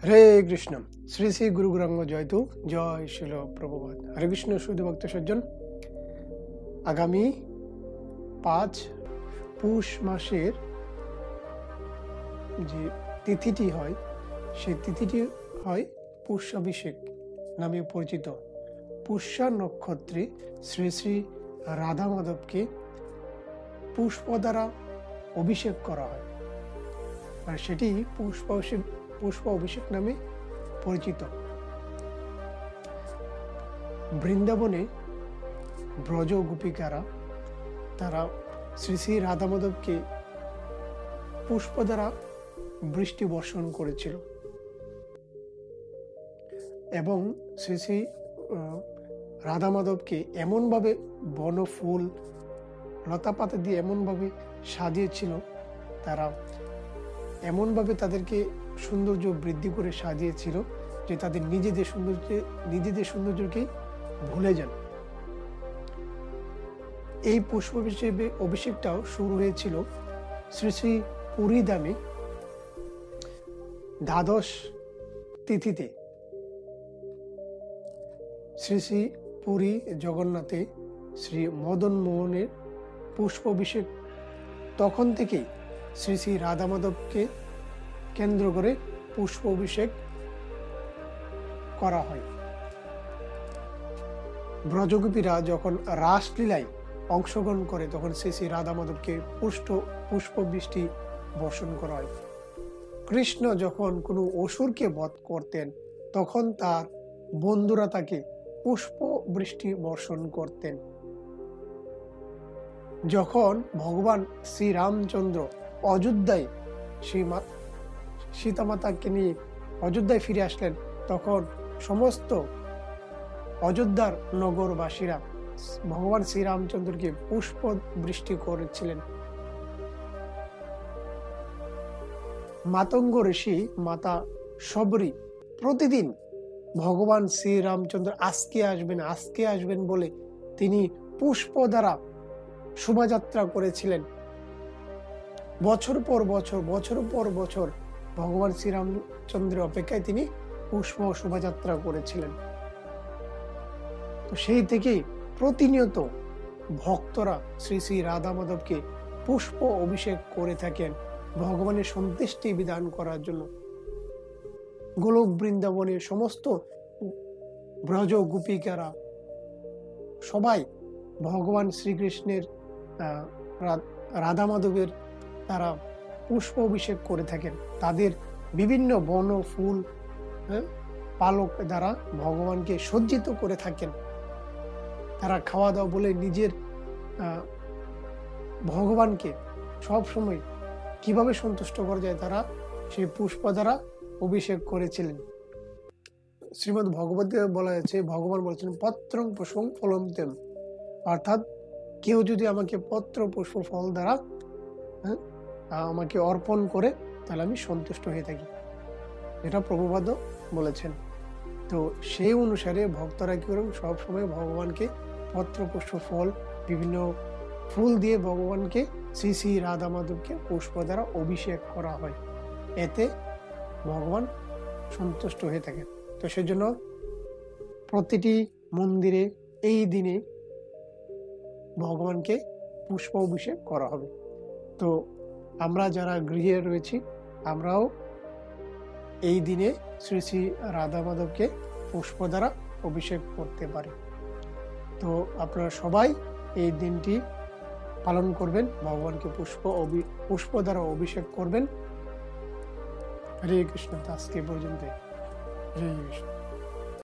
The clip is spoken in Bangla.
হরে কৃষ্ণ। শ্রী শ্রী গুরু গৌরাঙ্গ জয়তু, জয় শিল প্রভুপাদ। হরে কৃষ্ণ শুধু ভক্ত সজ্জন, আগামী 5 পৌষ মাসের যে তিথিটি হয়, সেই তিথিটি হয় পুষ্যাভিষেক নামে পরিচিত। পুষ্যা নক্ষত্রে শ্রী শ্রী রাধা মাধবকে পুষ্প দ্বারা অভিষেক করা হয়, আর সেটি পুষ্প অভিষেক নামে পরিচিত। বৃন্দাবনে ব্রজ গোপিকারা তারা শ্রী শ্রী রাধা মাধবকে পুষ্প দ্বারা বৃষ্টি বর্ষণ করেছিল এবং শ্রী শ্রী রাধা মাধবকে এমনভাবে বন ফুল লতা পাতা দিয়ে এমনভাবে সাজিয়েছিল, তারা এমনভাবে তাদেরকে সৌন্দর্য বৃদ্ধি করে সাজিয়েছিল যে তাদের নিজেদের সৌন্দর্যকেই ভুলে যান। এই পুষ্প অভিষেকটাও শুরু হয়েছিল শ্রী শ্রী পুরী ধামে দ্বাদশ তিথিতে। শ্রী শ্রী পুরী জগন্নাথে শ্রী মদন মোহনের পুষ্প অভিষেক তখন থেকেই শ্রী শ্রী রাধা মাধবকে কেন্দ্র করে পুষ্প অভিষেক করা হয়। ব্রজগোপীরা যখন রাসলীলায় অংশগ্রহণ করে তখন শ্রী শ্রী রাধা মাধবকে পুষ্প বৃষ্টি বর্ষণ করা হয়। কৃষ্ণ যখন কোনো অসুরকে বধ করতেন তখন তার বন্ধুরা তাকে পুষ্প বৃষ্টি বর্ষণ করতেন। যখন ভগবান শ্রীরামচন্দ্র অযোধ্যায় সীতা মাতাকে নিয়ে অযোধ্যায় ফিরে আসলেন, তখন সমস্ত অযোধ্যার নগরবাসীরা ভগবান শ্রীরামচন্দ্রকে পুষ্প বৃষ্টি করেছিলেন। মাতঙ্গ ঋষি মাতা শবরী প্রতিদিন ভগবান শ্রীরামচন্দ্র আজকে আসবেন বলে তিনি পুষ্প দ্বারা শোভাযাত্রা করেছিলেন। বছর পর বছর ভগবান শ্রীরামচন্দ্রের অপেক্ষায় তিনি পুষ্প শোভাযাত্রা করেছিলেন। তো সেই থেকে প্রতিনিয়ত ভক্তরা শ্রী শ্রী রাধা মাধবকে পুষ্প অভিষেক করে থাকেন ভগবানের সন্তুষ্টি বিধান করার জন্য। গোলক বৃন্দাবনের সমস্ত ব্রজ গোপিকারা সবাই ভগবান শ্রীকৃষ্ণের রাধা মাধবের তারা পুষ্প অভিষেক করে থাকেন। তাদের বিভিন্ন বন ফুল পালক দ্বারা ভগবানকে সজ্জিত করে থাকেন। তারা খাওয়া দাওয়া বলে নিজের ভগবানকে সব সময় কিভাবে সন্তুষ্ট করা যায় তারা সেই পুষ্প দ্বারা অভিষেক করেছিলেন। শ্রীমদ্ ভগবতে বলা হয়েছে, ভগবান বলছেন পত্রং পুষ্পং ফলম তেম, অর্থাৎ কেউ যদি আমাকে পত্র পুষ্প ফল দ্বারা আমাকে অর্পণ করে তাহলে আমি সন্তুষ্ট হয়ে থাকি, এটা প্রভুপাদ বলেছেন। তো সেই অনুসারে ভক্তরা কি করেন, সবসময় ভগবানকে পত্র পুষ্প ফল বিভিন্ন ফুল দিয়ে ভগবানকে শ্রী শ্রী রাধা মাধবকে পুষ্প দ্বারা অভিষেক করা হয়, এতে ভগবান সন্তুষ্ট হয়ে থাকেন। তো সেজন্য প্রতিটি মন্দিরে এই দিনে ভগবানকে পুষ্প অভিষেক করা হবে। তো আমরা যারা গৃহে রয়েছি আমরাও এই দিনে শ্রী শ্রী রাধা মাধবকে পুষ্প দ্বারা অভিষেক করতে পারি। তো আপনারা সবাই এই দিনটি পালন করবেন, ভগবানকে পুষ্প দ্বারা অভিষেক করবেন। হরে কৃষ্ণ। আজকে পর্যন্ত হরে কৃষ্ণ।